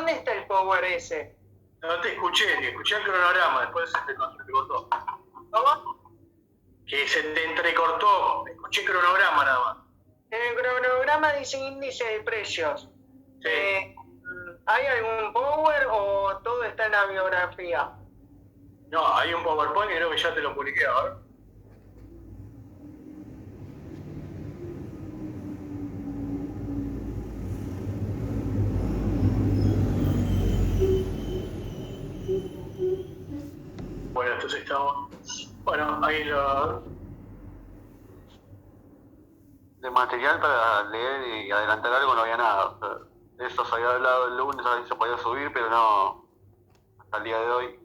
¿dónde está el power ese? No te escuché el cronograma, después se te entrecortó. ¿Cómo? Que se te entrecortó, escuché cronograma nada más. En el cronograma dice índice de precios. Sí. ¿Hay algún power o todo está en la biografía? No, hay un PowerPoint y creo que ya te lo publiqué, a ver. Bueno, entonces estamos... Bueno, ahí lo... De material para leer y adelantar algo no había nada. O sea, de eso se había hablado el lunes, a ver si se podía subir, pero no hasta el día de hoy.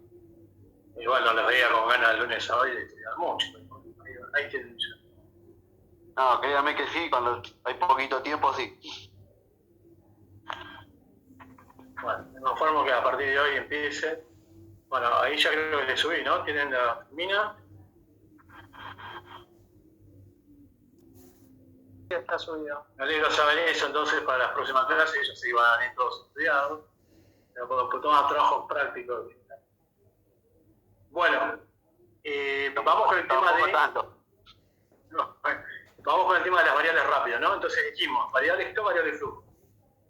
Igual no las veía con ganas el lunes a hoy de estudiar mucho. Ahí tienen ya. No, créame que sí, cuando hay poquito tiempo sí. Bueno, me conformo que a partir de hoy empiece. Bueno, ahí ya creo que le subí, ¿no? Tienen la mina. Está subido. Me alegro saber eso, entonces para las próximas clases ellos se iban a ir todos estudiados. Pero puedo tomar trabajos prácticos. Bueno, vamos con el tema de... No, vamos con el tema de las variables rápidas, ¿no? Entonces dijimos, variable stock, variable flujo.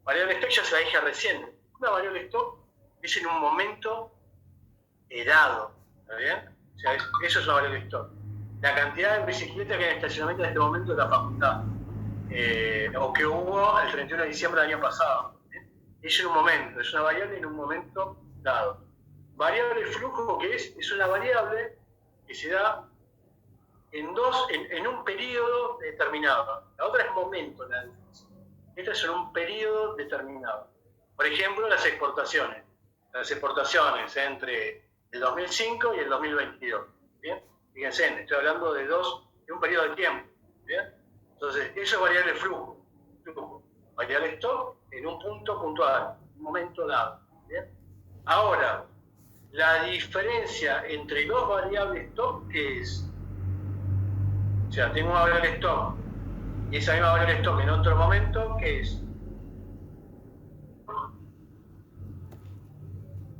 Variable stock ya se la dije recién. Una variable stock es en un momento dado, ¿está bien? O sea, eso es una variable stock. La cantidad de bicicletas que hay en estacionamiento en este momento de la facultad, o que hubo el 31 de diciembre del año pasado. Es en un momento, es una variable en un momento dado. Variable flujo, que es una variable que se da en un periodo determinado. La otra es momento, la diferencia. Esta es en un periodo determinado. Por ejemplo, las exportaciones. Las exportaciones entre el 2005 y el 2022. ¿Bien? Fíjense, estoy hablando de un periodo de tiempo. ¿Bien? Entonces, eso es variable flujo. Variable stock en un punto puntual, un momento dado. ¿Bien? Ahora, la diferencia entre dos variables stock, ¿qué es? O sea, tengo una variable stock y esa misma variable stock en otro momento, ¿qué es?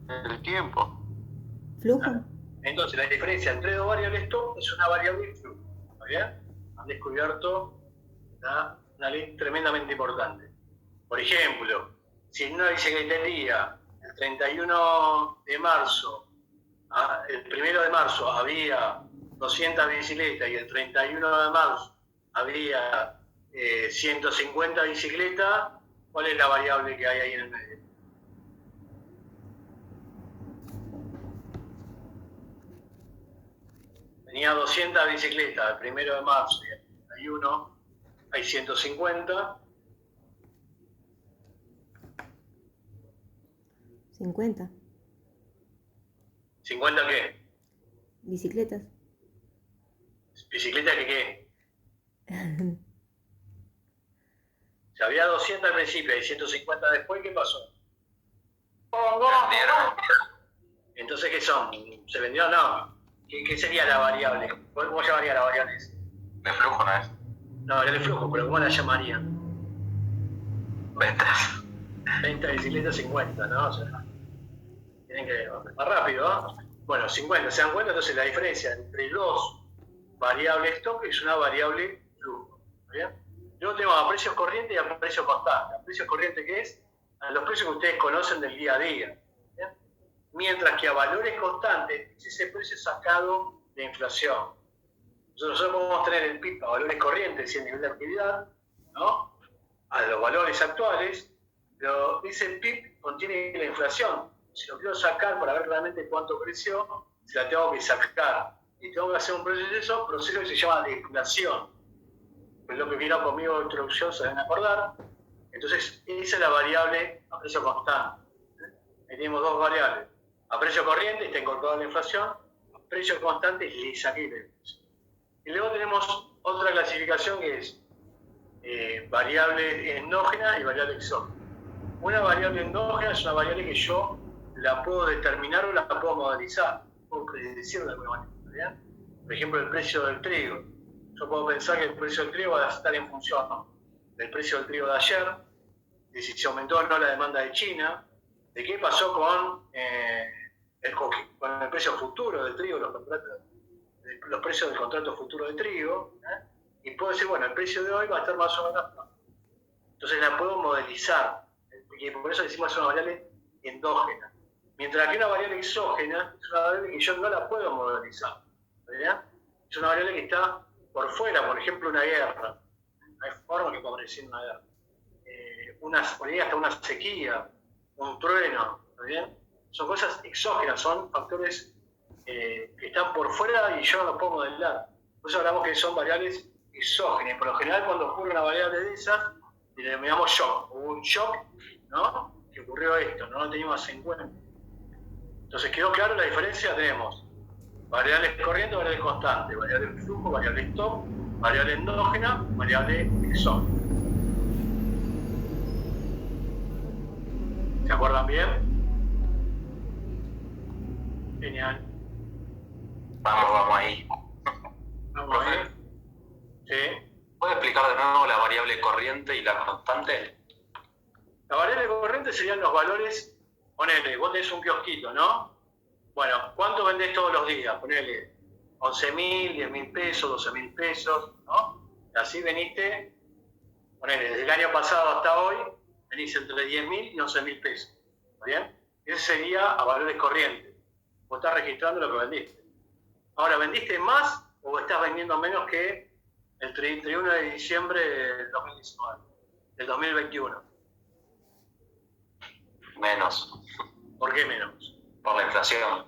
El tiempo. Flujo. Entonces, la diferencia entre dos variables stock es una variable flujo. ¿Está bien? Han descubierto una ley tremendamente importante. Por ejemplo, si en una bicicletería el 31 de marzo, el 1 de marzo había 200 bicicletas y el 31 de marzo había 150 bicicletas, ¿cuál es la variable que hay ahí en el medio? Tenía 200 bicicletas el 1 de marzo y el 31 hay 150. 50. ¿50 qué? Bicicletas. ¿Bicicletas que qué? Si había 200 al principio y 150 después, ¿qué pasó? Entonces, ¿qué son? ¿Se vendió o no? ¿Qué sería la variable? ¿Cómo llamaría la variable? De flujo no es. No, era el flujo, pero ¿cómo la llamarían? Ventas. 30 bicicletas, 50, ¿no? O sea, tienen que ir más rápido, ¿no? Bueno, 50, ¿se dan cuenta? Entonces la diferencia entre dos variables stock es una variable flujo. ¿Bien? Luego tenemos a precios corrientes y a precios constantes. ¿A precios corrientes qué es? A los precios que ustedes conocen del día a día. ¿Bien? Mientras que a valores constantes es ese precio sacado de inflación. Nosotros podemos tener el PIB a valores corrientes y el nivel de actividad, ¿no? A los valores actuales, pero ese PIB contiene la inflación. Si lo quiero sacar para ver realmente cuánto creció, se la tengo que sacar. Y tengo que hacer un proceso que se llama deflación. Es lo que vino conmigo de introducción, se deben acordar. Entonces, esa es la variable a precio constante. Ahí tenemos dos variables. A precio corriente está incorporada la inflación, a precio constante le saqué la inflación. Y luego tenemos otra clasificación que es variable endógena y variable exógena. Una variable endógena es una variable que yo la puedo determinar o la puedo modelizar, puedo predecir de alguna manera. ¿Bien? Por ejemplo, el precio del trigo. Yo puedo pensar que el precio del trigo va a estar en función del precio del trigo de ayer, de si se aumentó o no la demanda de China, de qué pasó con el precio futuro del trigo, los precios del contrato futuro de trigo, y puedo decir, bueno, el precio de hoy va a estar más o menos, entonces la puedo modelizar, y por eso decimos es una variable endógena. Mientras que una variable exógena es una variable que yo no la puedo modelizar, ¿verdad? Es una variable que está por fuera, por ejemplo, una guerra. Hay forma que pueda aparecer una guerra. Por ahí hasta una sequía, un trueno, ¿verdad? Son cosas exógenas, son factores que están por fuera y yo no los puedo modelar. Por eso hablamos que son variables exógenas. Por lo general, cuando ocurre una variable de esas, le denominamos shock. Hubo un shock, ¿no? Que ocurrió esto, no lo teníamos en cuenta. Entonces, ¿quedó claro la diferencia? Tenemos variables corrientes, variables constantes, variable flujo, variable stock, variable endógena, variable exógena. ¿Se acuerdan bien? Genial. Vamos ahí. Vamos a ver. ¿Sí? ¿Puede explicar de nuevo la variable corriente y la constante? La variable corriente serían los valores. Ponele, vos tenés un kiosquito, ¿no? Bueno, ¿cuánto vendés todos los días? Ponele 11.000, 10.000 pesos, 12.000 pesos, ¿no? Y así veniste, ponele, desde el año pasado hasta hoy, venís entre 10.000 y 11.000 pesos. ¿Está bien? Ese sería a valores corrientes. Vos estás registrando lo que vendiste. Ahora, ¿vendiste más o estás vendiendo menos que el 31 de diciembre del 2019, del 2021? Menos. ¿Por qué menos? Por la inflación.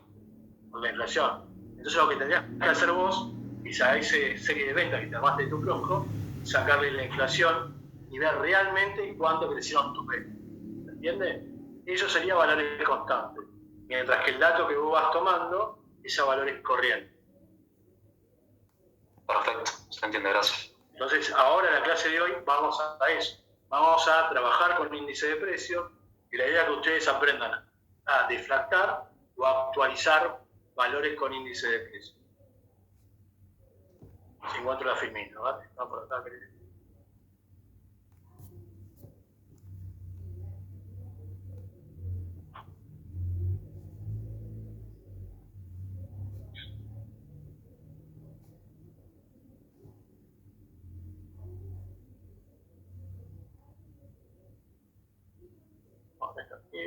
Por la inflación. Entonces lo que tendrías que hacer vos es a esa serie de ventas que te armaste de tu kiosco, sacarle la inflación y ver realmente cuánto crecieron tus ventas. ¿Se entiende? Eso sería valores constantes. Mientras que el dato que vos vas tomando es a valores corrientes. Perfecto, se entiende, gracias. Entonces, ahora en la clase de hoy vamos a eso. Vamos a trabajar con índice de precios y la idea es que ustedes aprendan a deflactar o a actualizar valores con índice de precios. Si encuentro la filmina, ¿vale? Vamos por acá, querido. Vamos a dejar aquí.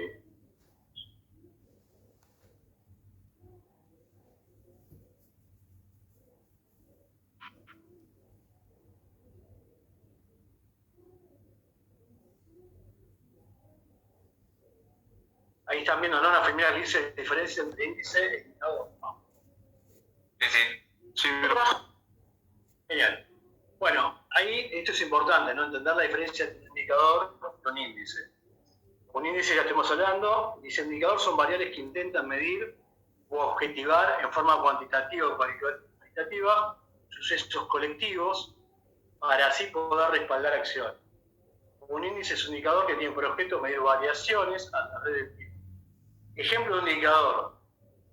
Ahí están viendo, ¿no? Una filmina que dice diferencia entre índice e indicador. ¿No? Sí. Genial. Bueno, ahí esto es importante, ¿no? Entender la diferencia entre un indicador y un índice. Un índice, ya estamos hablando, índice e indicador son variables que intentan medir o objetivar en forma cuantitativa o cualitativa sucesos colectivos para así poder respaldar acciones. Un índice es un indicador que tiene por objeto medir variaciones a través del tiempo. Ejemplo de un indicador,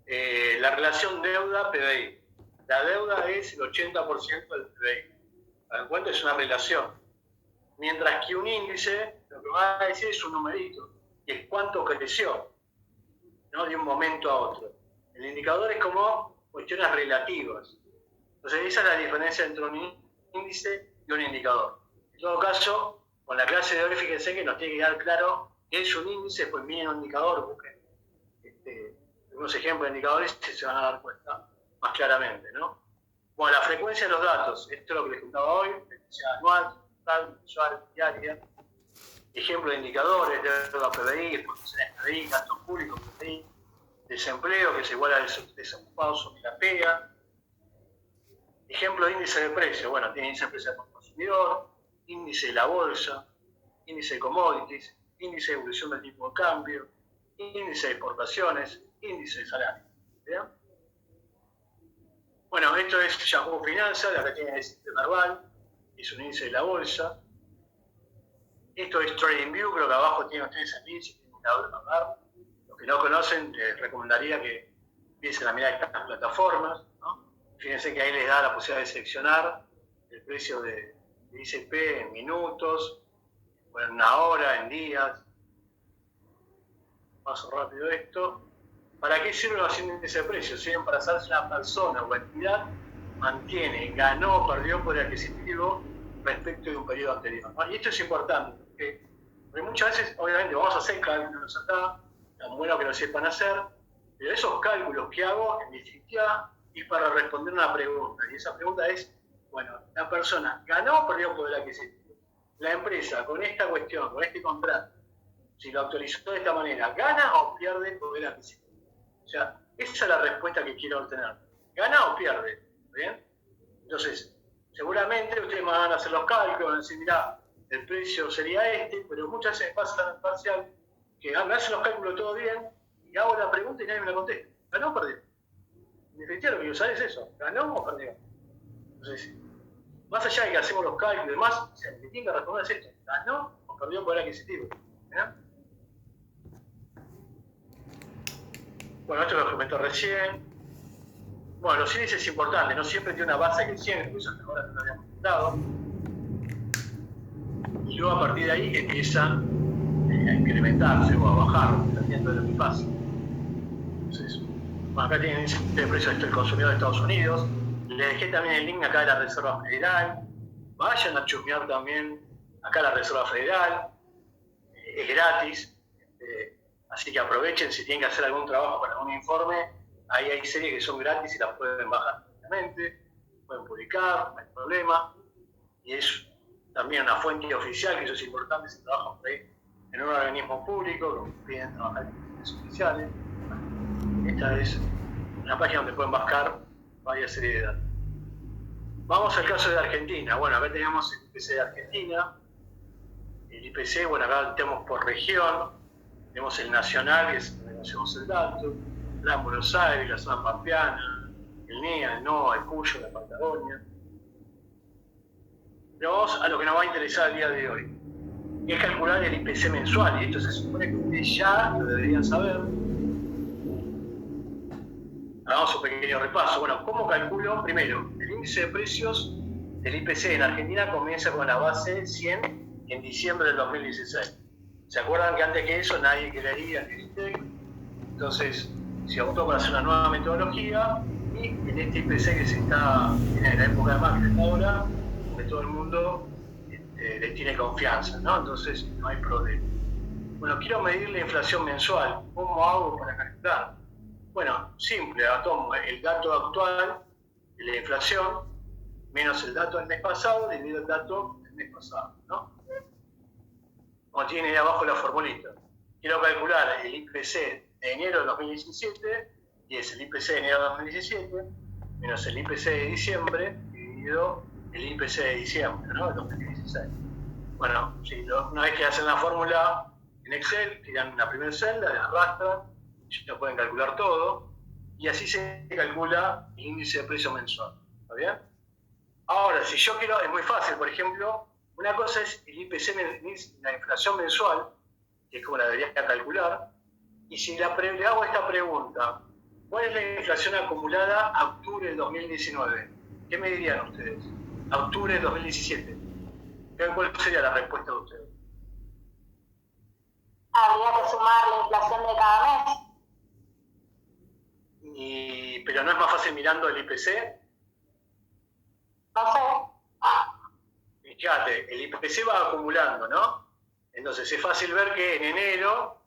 la relación deuda-PBI. La deuda es el 80% del PBI. ¿Dan cuenta? Es una relación. Mientras que un índice, lo que va a decir es un numerito, y es cuánto creció, ¿no? De un momento a otro. El indicador es como cuestiones relativas. Entonces esa es la diferencia entre un índice y un indicador. En todo caso, con la clase de hoy, fíjense que nos tiene que quedar claro qué es un índice, pues miren un indicador, busquen unos ejemplos de indicadores y se van a dar cuenta más claramente, ¿no? Bueno, la frecuencia de los datos, esto es lo que les contaba hoy, frecuencia anual, total, mensual, diaria. Ejemplo de indicadores, deuda PBI, exportaciones PBI, gasto público PBI, desempleo, que es igual al desocupado sobre la pega. Ejemplo de índice de precio, bueno, tiene índice de precio por consumidor, índice de la bolsa, índice de commodities, índice de evolución del tipo de cambio, índice de exportaciones, índice de salario. ¿Bien? Bueno, esto es Yahoo Finanzas, la que tiene el sistema verbal, es un índice de la bolsa. Esto es TradingView, creo que abajo tienen ustedes el índice, los que no conocen, les recomendaría que empiecen a mirar estas plataformas, ¿no? Fíjense que ahí les da la posibilidad de seleccionar el precio de ICP en minutos, en una hora, en días. paso rápido esto. ¿Para qué sirve los índices de precios? Sirven para saber si una persona o entidad mantiene, ganó o perdió poder adquisitivo respecto de un periodo anterior, ¿no? Y esto es importante, porque muchas veces, obviamente, vamos a hacer cálculos acá, tan bueno que lo sepan hacer, pero esos cálculos que hago, en definitiva, es para responder una pregunta, y esa pregunta es, bueno, la persona ganó o perdió poder adquisitivo. La empresa, con esta cuestión, con este contrato, si lo actualizó de esta manera, ¿gana o pierde poder adquisitivo? O sea, esa es la respuesta que quiero obtener. ¿Gana o pierde? ¿Bien? Entonces, seguramente ustedes me van a hacer los cálculos, van a decir, mirá, el precio sería este, pero muchas veces pasa en el parcial que me hacen los cálculos todo bien y hago la pregunta y nadie me la contesta. ¿Ganó o perdió? En definitiva, lo que quiero saber es eso, ¿ganó o perdió? Entonces, más allá de que hacemos los cálculos y demás, o sea, lo que tiene que responder es esto, ¿ganó o perdió poder adquisitivo? ¿Bien? Bueno, esto lo comenté recién. Bueno, los índices es importante, no siempre tiene una base que 100, incluso hasta ahora no lo habíamos comentado. Y luego a partir de ahí empiezan a incrementarse o a bajar, dependiendo de lo que pasa. Entonces, bueno, acá tienen el índice de precios del consumidor de Estados Unidos. Les dejé también el link acá de la Reserva Federal. Vayan a chusmear también acá la Reserva Federal. Es gratis. Así que aprovechen si tienen que hacer algún trabajo para algún informe. Ahí hay series que son gratis y las pueden bajar directamente, pueden publicar, no hay problema. Y es también una fuente oficial, que eso es importante si trabajan por ahí en un organismo público, que piden trabajar en fuentes oficiales. Esta es una página donde pueden bajar varias series de datos. Vamos al caso de Argentina. Bueno, acá tenemos el IPC de Argentina. El IPC, bueno, acá tenemos por región. Tenemos el nacional, que es donde conocemos el dato, la Buenos Aires, la zona pampeana, el NEA, el NOA, el Cuyo, la Patagonia. Pero vamos a lo que nos va a interesar el día de hoy, que es calcular el IPC mensual, y esto se supone que ustedes ya lo deberían saber. Hagamos un pequeño repaso. Bueno, ¿cómo calculo? Primero, el índice de precios del IPC en Argentina comienza con la base 100 en diciembre del 2016. ¿Se acuerdan que antes que eso nadie creía en el INDEC? Entonces se optó por hacer una nueva metodología y en este IPC que se está en la época de Macri hasta ahora, pues todo el mundo le tiene confianza, ¿no? Entonces no hay problema. Bueno, quiero medir la inflación mensual. ¿Cómo hago para calcular? Bueno, simple, tomo el dato actual de la inflación menos el dato del mes pasado dividido el dato del mes pasado, ¿no? Como tiene ahí abajo la formulita. Quiero calcular el IPC de enero de 2017, y es el IPC de enero de 2017, menos el IPC de diciembre, dividido el IPC de diciembre, ¿no? De 2016. Bueno, sí, una vez que hacen la fórmula en Excel, tiran la primera celda, la arrastran, ya pueden calcular todo, y así se calcula el índice de precio mensual. ¿Está bien? Ahora, si yo quiero, es muy fácil, por ejemplo, una cosa es el IPC, la inflación mensual, que es como la debería calcular, y si le hago esta pregunta, ¿cuál es la inflación acumulada a octubre del 2019? ¿Qué me dirían ustedes? A octubre del 2017. ¿Cuál sería la respuesta de ustedes? Habría que sumar la inflación de cada mes. ¿Pero no es más fácil mirando el IPC? No sé. Fíjate, el IPC va acumulando, ¿no? Entonces es fácil ver que en enero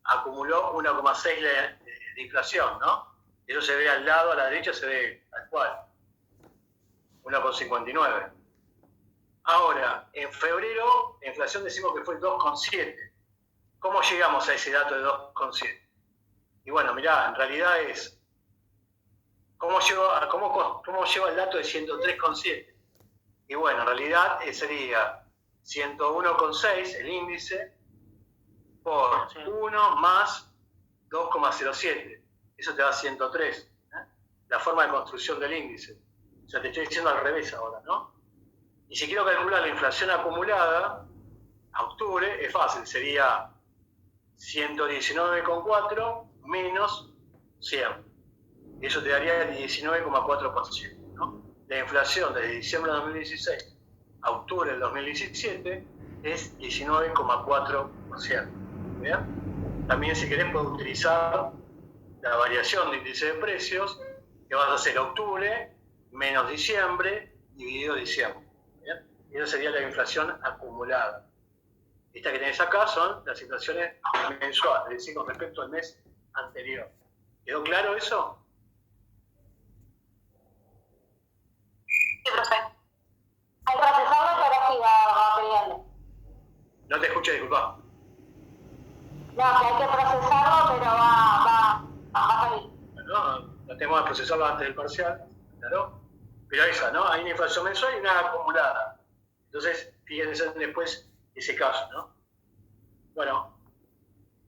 acumuló 1,6 de inflación, ¿no? Eso se ve al lado, a la derecha se ve tal cual. 1,59. Ahora, en febrero, la inflación decimos que fue 2,7. ¿Cómo llegamos a ese dato de 2,7? Y bueno, mirá, en realidad es... ¿Cómo lleva el dato de 103,7? Y bueno, en realidad sería 101,6 el índice por 1 más 2,07. Eso te da 103. La forma de construcción del índice. O sea, te estoy diciendo al revés ahora, ¿no? Y si quiero calcular la inflación acumulada a octubre, es fácil. Sería 119,4 menos 100. Eso te daría el 19,4%, ¿no? La inflación desde diciembre de 2016 a octubre del 2017 es 19,4%. ¿Bien? también si querés puedes utilizar la variación de índice de precios, que vas a hacer octubre menos diciembre dividido diciembre. ¿Bien? Y esa sería la inflación acumulada. Esta que tenés acá son las inflaciones mensuales, es decir, con respecto al mes anterior. ¿Quedó claro eso? Sí, profe. Hay que procesarlo, pero sí va peleando. No te escucho, disculpa. No, que hay que procesarlo, pero va a salir. No tenemos que procesarlo antes del parcial, claro. Pero esa, ¿no? Hay una inflación mensual y una acumulada. Entonces, fíjense después ese caso, ¿no? Bueno,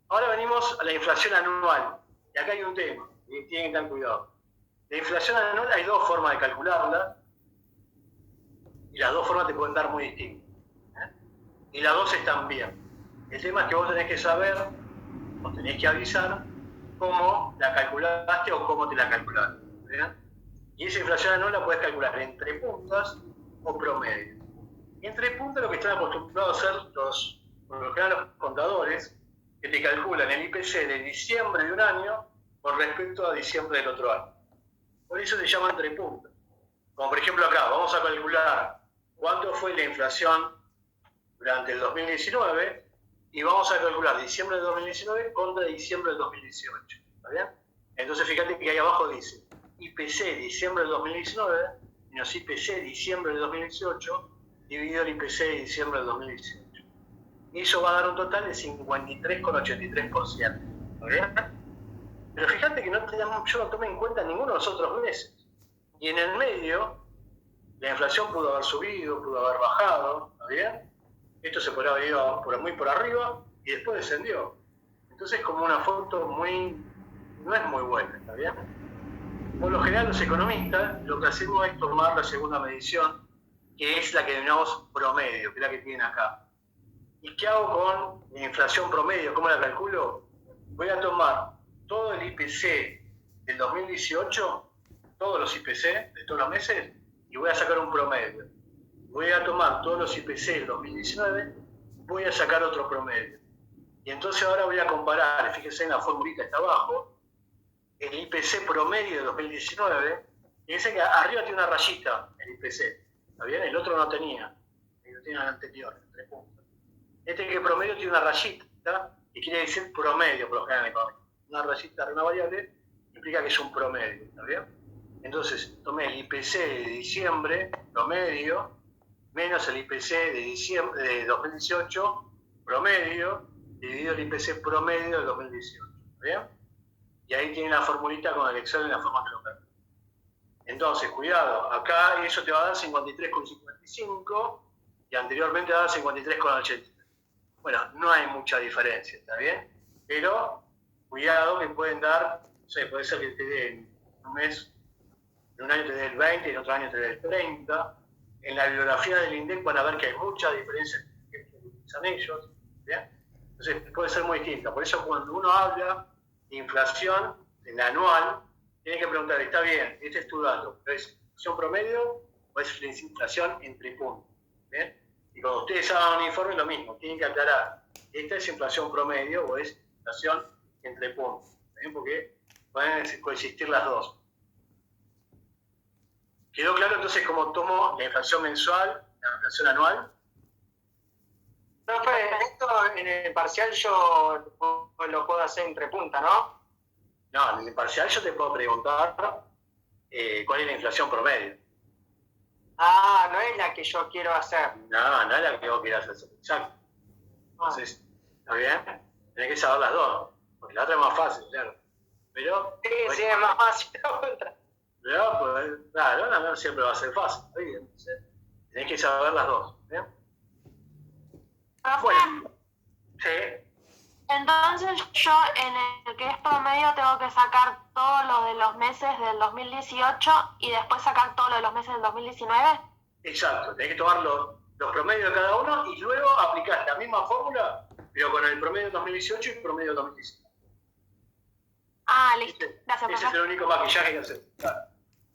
ahora venimos a la inflación anual. Y acá hay un tema, y tienen que tener cuidado. La inflación anual hay dos formas de calcularla, y las dos formas te pueden dar muy distintas. Y las dos están bien. El tema es que vos tenés que saber, o tenés que avisar, cómo la calculaste o cómo te la calculaste. ¿Bien? Y esa inflación anual la puedes calcular entre puntas o promedio. Y entre puntas lo que están acostumbrados a hacer por lo general los contadores, que te calculan el IPC de diciembre de un año con respecto a diciembre del otro año. Por eso se llama entre puntas. Como por ejemplo acá, vamos a calcular cuánto fue la inflación durante el 2019 y vamos a calcular diciembre del 2019 contra diciembre del 2018. ¿Está bien? Entonces fíjate que ahí abajo dice IPC diciembre del 2019 menos IPC diciembre del 2018 dividido el IPC de diciembre del 2018. Y eso va a dar un total de 53,83%. ¿Está bien? Pero fíjate que yo no tomé en cuenta ninguno de los otros meses. Y en el medio, la inflación pudo haber subido, pudo haber bajado. ¿Está bien? Esto se podrá haber ido muy por arriba y después descendió. Entonces es como una foto no es muy buena, ¿está bien? Por lo general los economistas lo que hacemos es tomar la segunda medición, que es la que denominamos promedio, que es la que tienen acá. ¿Y qué hago con la inflación promedio? ¿Cómo la calculo? Voy a tomar todo el IPC del 2018, todos los IPC de todos los meses, y voy a sacar un promedio. Voy a tomar todos los IPC del 2019, voy a sacar otro promedio. Y entonces ahora voy a comparar, fíjense en la formulita que está abajo, el IPC promedio de 2019, y dice que arriba tiene una rayita, el IPC, ¿está bien? El otro no tenía, el anterior, entre puntos. Este que promedio tiene una rayita, que quiere decir promedio, por lo general en economía. Una rayita de una variable implica que es un promedio, ¿está bien? Entonces tomé el IPC de diciembre, promedio, menos el IPC de 2018, promedio, dividido el IPC promedio de 2018, ¿está bien? Y ahí tiene la formulita con el Excel en la forma que lo calcula. Entonces, cuidado, acá eso te va a dar 53,55 y anteriormente va a dar 53,83. Bueno, no hay mucha diferencia, ¿está bien? Pero, cuidado que pueden dar, no sé, puede ser que te den un mes, en un año te dé el 20 y en otro año te dé el 30. En la bibliografía del INDEC van a ver que hay mucha diferencia que utilizan ellos, ¿bien? Entonces puede ser muy distinta. Por eso cuando uno habla de inflación, en la anual, tiene que preguntar, está bien, este es tu dato, ¿pero es inflación promedio o es inflación entre puntos? ¿Bien? Y cuando ustedes hagan un informe, lo mismo, tienen que aclarar, ¿esta es inflación promedio o es inflación entre puntos? ¿Bien? Porque pueden coexistir las dos. ¿Quedó claro entonces cómo tomo la inflación mensual, la inflación anual? Profe, esto en el parcial yo lo puedo hacer entre punta, ¿no? No, en el parcial yo te puedo preguntar cuál es la inflación promedio. Ah, no es la que yo quiero hacer. No, no es la que vos quieras hacer. Exacto. Entonces, ¿está bien? Tenés que saber las dos, porque la otra es más fácil, claro. Pero, Sí, es más fácil la otra. Pero, pues, claro, no siempre va a ser fácil. ¿Sí? Entonces, tenés que saber las dos. ¿Bien? Bueno, sí. Entonces yo en el que es promedio tengo que sacar todo lo de los meses del 2018 y después sacar todo lo de los meses del 2019. Exacto, tenés que tomar los promedios de cada uno y luego aplicar la misma fórmula, pero con el promedio del 2018 y el promedio del 2019. Ah, listo. Gracias, Ese es el único maquillaje que hacer. Claro.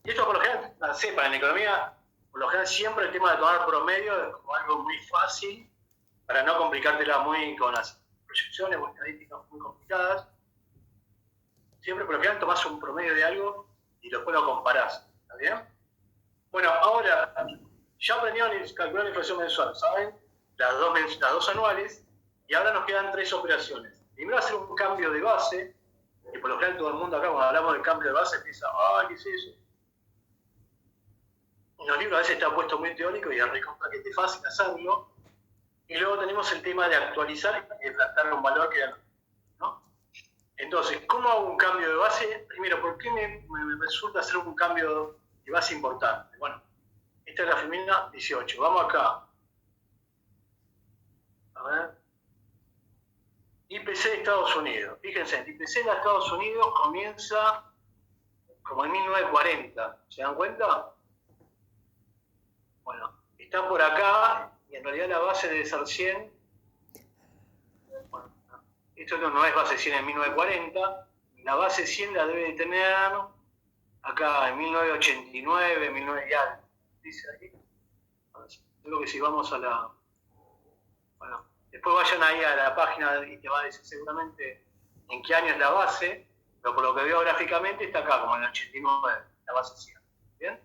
Y esto por lo general, sepan, en economía, por lo general siempre el tema de tomar promedio es como algo muy fácil para no complicártela muy con las proyecciones o estadísticas muy complicadas. Siempre por lo general tomás un promedio de algo y después lo comparás. ¿Está bien? Bueno, ahora ya aprendieron a calcular la inflación mensual, ¿saben? Las dos anuales, y ahora nos quedan 3 operaciones. Primero hacer un cambio de base, que por lo general todo el mundo acá cuando hablamos del cambio de base empieza, ¿qué es eso? En los libros a veces está puesto muy teórico y es recontra fácil hacerlo. Y luego tenemos el tema de actualizar y de plantar un valor que ¿no? Entonces, ¿cómo hago un cambio de base? Primero, ¿por qué me resulta hacer un cambio de base importante? Bueno, esta es la femina 18. Vamos acá. A ver. IPC de Estados Unidos. Fíjense, el IPC de Estados Unidos comienza como en 1940. ¿Se dan cuenta? Bueno, está por acá y en realidad la base debe ser 100. Bueno, esto no es base 100 en 1940. La base 100 la debe de tener acá en 1989, 19 y algo. Dice aquí. Creo que si vamos a la... Bueno, después vayan ahí a la página y te va a decir seguramente en qué año es la base, pero por lo que veo gráficamente está acá, como en el 89, la base 100. ¿Bien?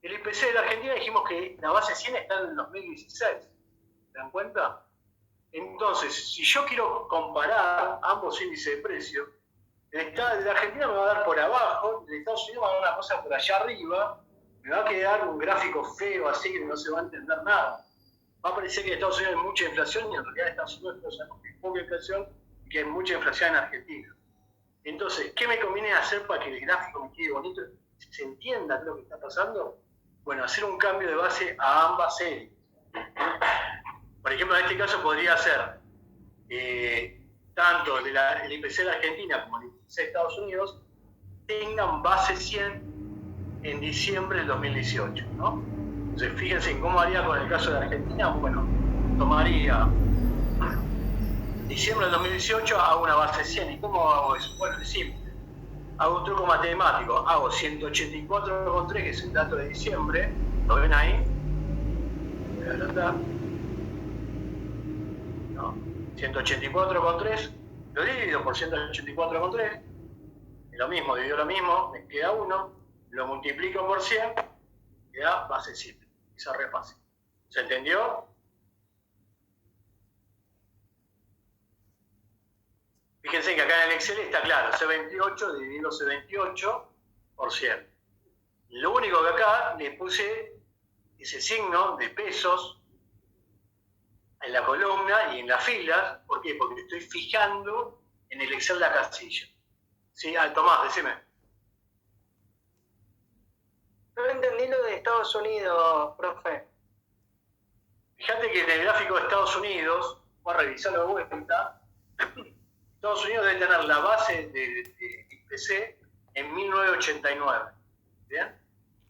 El IPC de la Argentina dijimos que la base 100 está en el 2016. ¿Se dan cuenta? Entonces, si yo quiero comparar ambos índices de precio, el de la Argentina me va a dar por abajo, el de Estados Unidos me va a dar una cosa por allá arriba, me va a quedar un gráfico feo así que no se va a entender nada. Va a parecer que en Estados Unidos hay mucha inflación y en realidad en Estados Unidos sabemos que hay poca inflación y que hay mucha inflación en Argentina. Entonces, ¿qué me conviene hacer para que el gráfico me quede bonito y se entienda lo que está pasando? Bueno, hacer un cambio de base a ambas series. Por ejemplo, en este caso podría ser tanto el IPC de la Argentina como el IPC de Estados Unidos tengan base 100 en diciembre del 2018, ¿no? Entonces, fíjense en cómo haría con el caso de Argentina. Bueno, tomaría diciembre del 2018, hago una base 100. ¿Y cómo hago eso? Bueno, es simple. Hago un truco matemático. Hago 184,3, que es el dato de diciembre. ¿Lo ven ahí? No. 184,3. Lo divido por 184,3. Es lo mismo, divido lo mismo. Me queda 1. Lo multiplico por 100. Queda base 100. Esa es re fácil. ¿Se entendió? Fíjense que acá en el Excel está claro, C28 dividido C28 por 100. Lo único que acá le puse ese signo de pesos en la columna y en las filas. ¿Por qué? Porque estoy fijando en el Excel la casilla. ¿Sí? Tomás, decime. No entendí lo de Estados Unidos, profe. Fíjate que en el gráfico de Estados Unidos, voy a revisarlo de vuelta, Estados Unidos debe tener la base de IPC en 1989. ¿Bien?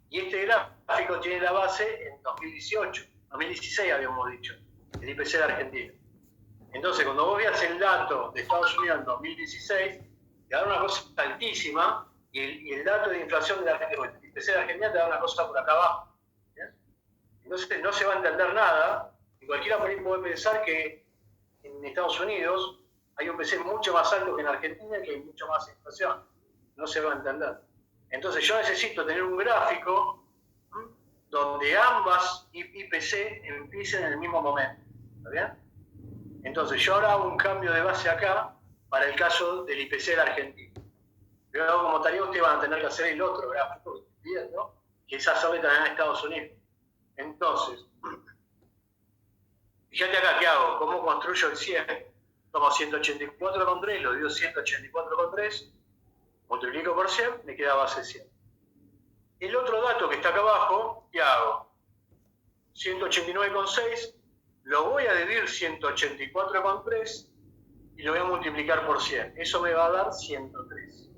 Y este gráfico tiene la base en 2018, 2016 habíamos dicho, el IPC de Argentina. Entonces, cuando vos veas el dato de Estados Unidos en 2016, te da una cosa altísima, y el dato de inflación de la Argentina, el IPC de Argentina te da una cosa por acá abajo. ¿Bien? Entonces, no se va a entender nada, y cualquiera por ahí puede pensar que en Estados Unidos hay un IPC mucho más alto que en Argentina y que hay mucho más inflación. No se va a entender. Entonces yo necesito tener un gráfico donde ambas IPC empiecen en el mismo momento. ¿Está bien? Entonces yo ahora hago un cambio de base acá para el caso del IPC de la Argentina. Pero como tarea ustedes van a tener que hacer el otro gráfico que estoy viendo, que es hacerle también a Estados Unidos. Entonces, fíjate acá qué hago, cómo construyo el 100. Tomo 184,3, lo divido 184,3, multiplico por 100, me queda base 100. El otro dato que está acá abajo, ¿qué hago? 189,6, lo voy a dividir 184,3 y lo voy a multiplicar por 100. Eso me va a dar 103.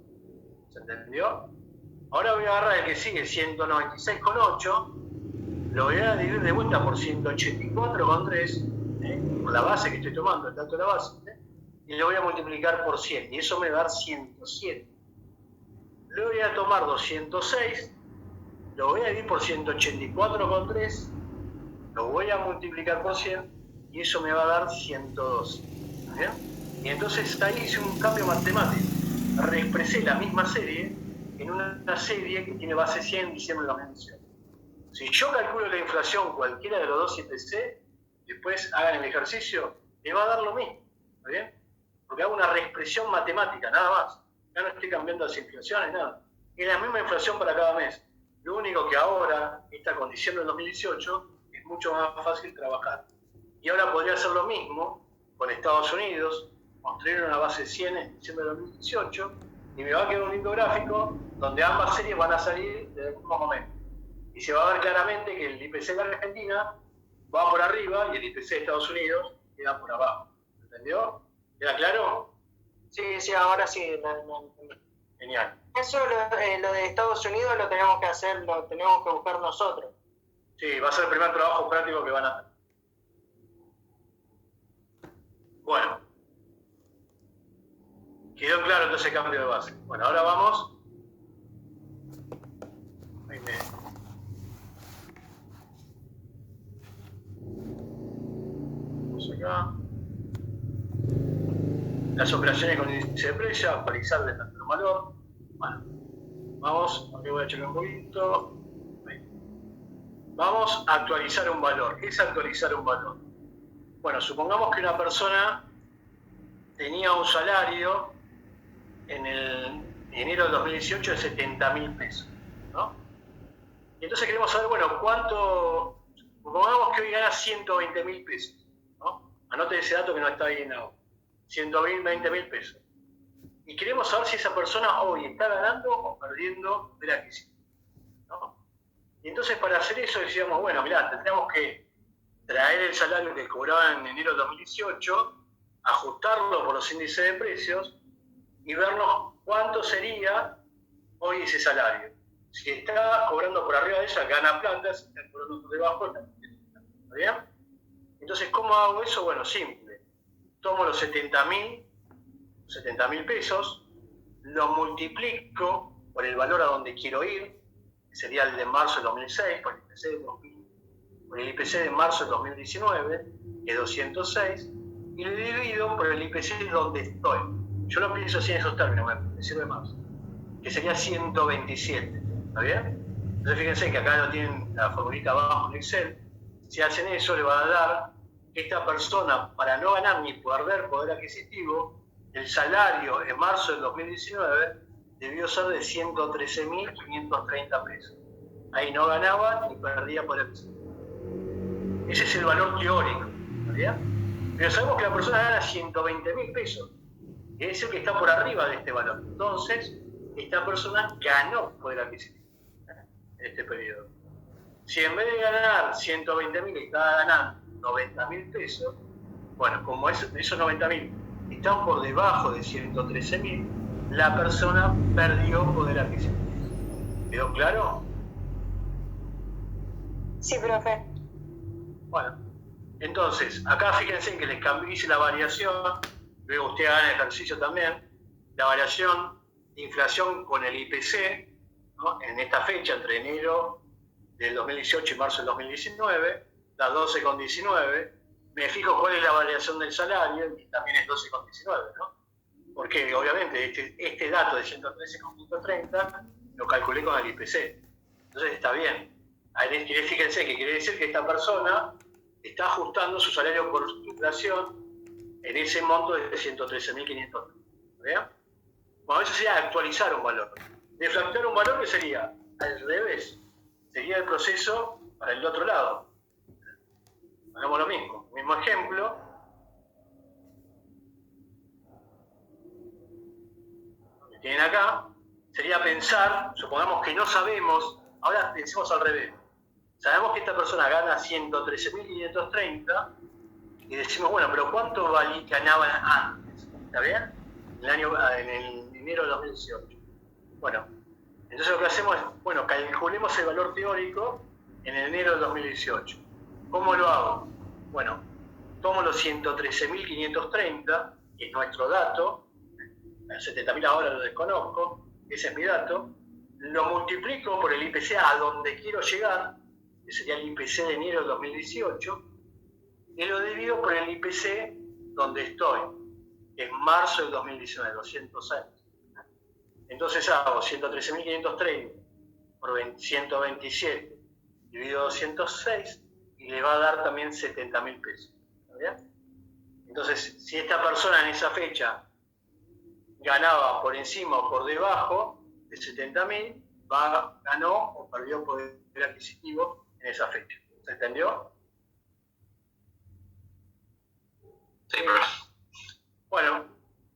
¿Se entendió? Ahora voy a agarrar el que sigue, 196,8, lo voy a dividir de vuelta por 184,3, por la base que estoy tomando, el dato de la base, y lo voy a multiplicar por 100, y eso me va a dar 107. Luego voy a tomar 206, lo voy a dividir por 184,3, lo voy a multiplicar por 100, y eso me va a dar 112. ¿Bien? Y entonces ahí hice un cambio matemático. Reexpresé la misma serie en una serie que tiene base 100 en diciembre de 2018. Si yo calculo la inflación cualquiera de los dos IPC, después hagan el ejercicio, me va a dar lo mismo. ¿Está bien? Porque hago una reexpresión matemática, nada más. Ya no estoy cambiando las inflaciones, nada. Es la misma inflación para cada mes. Lo único que ahora, esta con diciembre del 2018, es mucho más fácil trabajar. Y ahora podría hacer lo mismo con Estados Unidos, construir una base 100 en diciembre del 2018, y me va a quedar un lindo gráfico donde ambas series van a salir desde el mismo momento. Y se va a ver claramente que el IPC de Argentina va por arriba y el IPC de Estados Unidos queda por abajo. ¿Entendió? ¿Queda claro? Sí, ahora sí. Genial. Eso, lo de Estados Unidos lo tenemos que hacer, lo tenemos que buscar nosotros. Sí, va a ser el primer trabajo práctico que van a hacer. Bueno. Quedó claro entonces el cambio de base. Bueno, ahora vamos. Ahí me... Vamos acá. Las operaciones con índice de precio, actualizar de tanto valor. Bueno, vamos, aquí voy a echar un poquito. Ahí. Vamos a actualizar un valor. ¿Qué es actualizar un valor? Bueno, supongamos que una persona tenía un salario en el enero del 2018 de 70.000 pesos, ¿no? Y entonces queremos saber, bueno, cuánto, supongamos que hoy gana 120.000 pesos, ¿no? Anote ese dato que no está bien ahora. 120.000 pesos. Y queremos saber si esa persona hoy está ganando o perdiendo de la adquisición, ¿no? Y entonces para hacer eso decíamos, bueno, mirá, tendríamos que traer el salario que cobraba en enero de 2018, ajustarlo por los índices de precios y vernos cuánto sería hoy ese salario. Si está cobrando por arriba de ella, gana plata; si está cobrando por debajo, ¿está bien? Entonces, ¿cómo hago eso? Bueno, simple. Tomo los 70.000 pesos, los multiplico por el valor a donde quiero ir, que sería el de marzo del 2006, por el IPC de marzo del 2019, que es 206, y lo divido por el IPC donde estoy. Yo lo pienso así en esos términos, me sirve más, que sería 127, ¿está bien? Entonces fíjense que acá lo tienen la formulita abajo en Excel. Si hacen eso, le va a dar que esta persona, para no ganar ni perder poder adquisitivo, el salario en marzo del 2019 debió ser de 113.530 pesos. Ahí no ganaba ni perdía poder adquisitivo. Ese es el valor teórico, ¿está bien? Pero sabemos que la persona gana 120.000 pesos, que es el que está por arriba de este valor. Entonces, esta persona ganó poder adquisitivo en este periodo. Si en vez de ganar 120.000 estaba ganando 90.000 pesos, bueno, como esos 90.000 están por debajo de 113.000, la persona perdió poder adquisitivo. ¿Quedó claro? Sí, profe. Bueno, entonces, acá fíjense que les hice la variación, luego usted haga el ejercicio también, la variación de inflación con el IPC, ¿no? En esta fecha, entre enero del 2018 y marzo del 2019, da 12,19. Me fijo cuál es la variación del salario, y también es 12,19, ¿no? Porque obviamente este dato de 113,130 lo calculé con el IPC. Entonces está bien. Ahí fíjense que quiere decir que esta persona está ajustando su salario por inflación en ese monto de 113.500. ¿Bien? Bueno, eso sería actualizar un valor. Deflactar un valor, que sería al revés. Sería el proceso para el otro lado. Hagamos lo mismo. Mismo ejemplo. Lo que tienen acá sería pensar, supongamos que no sabemos, ahora decimos al revés. Sabemos que esta persona gana 113.530 y decimos, bueno, pero ¿cuánto ganaban antes? ¿Está bien? En el enero de 2018. Bueno, entonces lo que hacemos es, bueno, calculemos el valor teórico en enero de 2018. ¿Cómo lo hago? Bueno, tomo los 113.530, que es nuestro dato, el 70.000 ahora lo desconozco, ese es mi dato, lo multiplico por el IPC a donde quiero llegar, que sería el IPC de enero de 2018, y lo divido por el IPC donde estoy, es marzo del 2019, 206. Entonces hago 113.530 por 127 dividido 206 y le va a dar también 70.000 pesos. ¿Está bien? Entonces, si esta persona en esa fecha ganaba por encima o por debajo de 70.000, ganó o perdió poder adquisitivo en esa fecha. ¿Se entendió? Sí, profe. Bueno,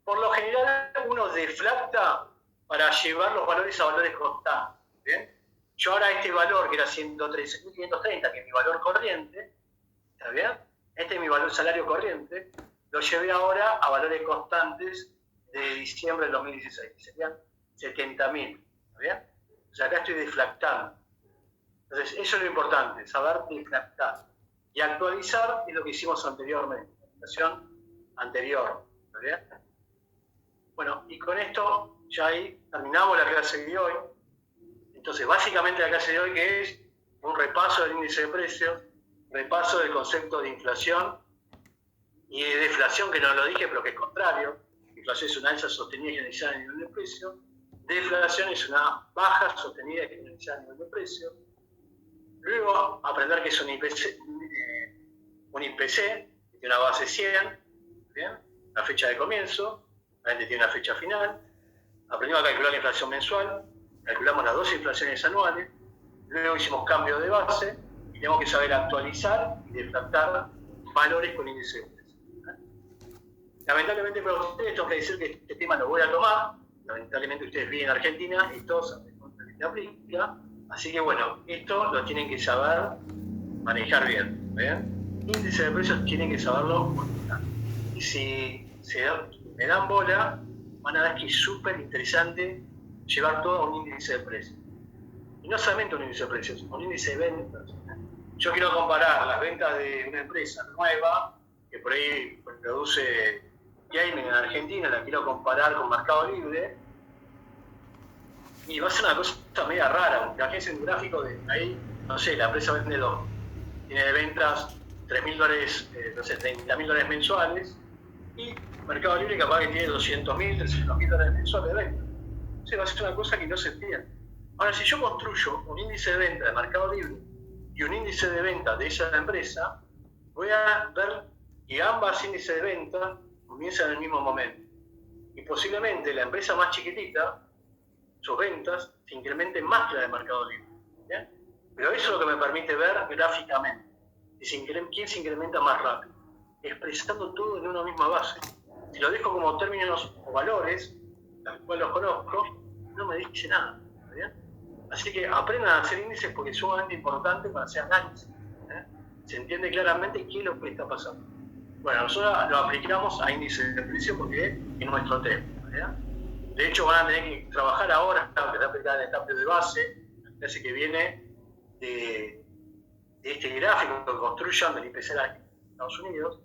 por lo general uno deflacta para llevar los valores a valores constantes. ¿Bien? Yo ahora este valor, que era 113.530, que es mi valor corriente, ¿está bien? Este es mi valor salario corriente, lo llevé ahora a valores constantes de diciembre del 2016, que serían 70.000, ¿está bien? O sea, acá estoy deflactando. Entonces, eso es lo importante, saber deflactar. Y actualizar es lo que hicimos anteriormente, la inflación anterior, ¿está bien? Bueno, y con esto ya ahí terminamos la clase de hoy. Entonces, básicamente la clase de hoy, que es un repaso del índice de precios, repaso del concepto de inflación y de deflación, que no lo dije, pero que es contrario. Inflación es una alza sostenida y generalizada a nivel de precio. Deflación es una baja sostenida y generalizada a nivel de precio. Luego, aprender que es un IPC, que tiene una base 100, ¿bien? Una fecha de comienzo, la gente tiene una fecha final. Aprendimos a calcular la inflación mensual, calculamos las dos inflaciones anuales, luego hicimos cambio de base y tenemos que saber actualizar y deflactar valores con índice de precios. Lamentablemente para ustedes tengo que decir que este tema lo voy a tomar, lamentablemente ustedes viven en Argentina y todos saben que aplica, así que bueno, esto lo tienen que saber manejar bien, ¿ven? Índice de precios tienen que saberlo manejar. Y si me dan bola, van a ver que es súper interesante llevar todo a un índice de precios. Y no solamente un índice de precios, un índice de ventas. Yo quiero comparar las ventas de una empresa nueva, que por ahí produce gaming en Argentina, la quiero comparar con Mercado Libre, y va a ser una cosa media rara, porque aquí es un gráfico de ahí, no sé, la empresa vende tiene de ventas $3.000, no sé, $30.000 mensuales, y Mercado Libre capaz que tiene $200.000, $300.000 mensuales de ventas. O sea, va a ser una cosa que no se entiende. Ahora, si yo construyo un índice de venta de Mercado Libre y un índice de venta de esa empresa, voy a ver que ambas índices de venta comienzan en el mismo momento. Y posiblemente la empresa más chiquitita, sus ventas, se incrementen más que la de Mercado Libre. ¿Bien? Pero eso es lo que me permite ver gráficamente quién se incrementa más rápido, expresando todo en una misma base. Si lo dejo como términos o valores, tal cual los conozco, no me dice nada. ¿Bien? Así que aprendan a hacer índices porque es sumamente importante para hacer análisis. Se entiende claramente qué es lo que está pasando. Bueno, nosotros lo aplicamos a índices de precio porque es nuestro tema. ¿Verdad? De hecho, van a tener que trabajar ahora, que está aplicada el cambio de base, la clase que viene de este gráfico que construyan del IPC de Estados Unidos.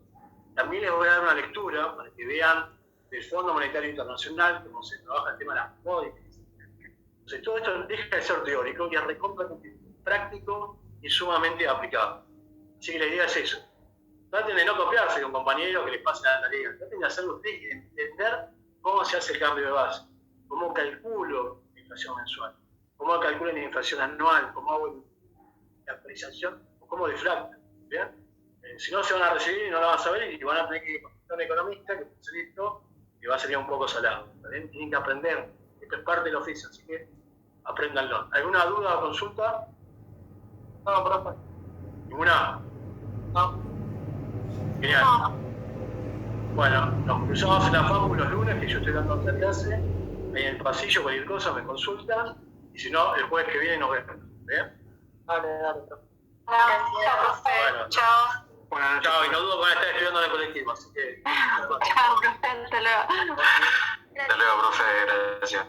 También les voy a dar una lectura para que vean del Fondo Monetario Internacional cómo se trabaja el tema de las commodities. Entonces, todo esto deja de ser teórico y es recontra práctico y sumamente aplicado. Así que la idea es eso. Traten de no copiarse de un compañero que les pase la tarea. Traten de hacerlo ustedes y entender cómo se hace el cambio de base, cómo calculo la inflación mensual, cómo calculo la inflación anual, cómo hago la actualización o cómo deflacto. ¿Bien? Si no, se van a recibir y no lo van a saber y van a tener que consultar a un economista que puede ser esto y va a salir un poco salado. ¿Bien? Tienen que aprender. Esto es parte del oficio, así que apréndanlo. ¿Alguna duda o consulta? No, profe. ¿Ninguna? No. Genial. No. Bueno, nos cruzamos en la FAMU los lunes, que yo estoy dando otra clase. Ahí en el pasillo, cualquier cosa me consultan. Y si no, el jueves que viene nos vemos. ¿Bien? Dale, profe. Gracias, profe. Bueno. Chao. Bueno, chao, y no dudo que van a estar estudiando en el colectivo, así que... Chao, profe. Hasta luego. Hasta luego, profe. Gracias.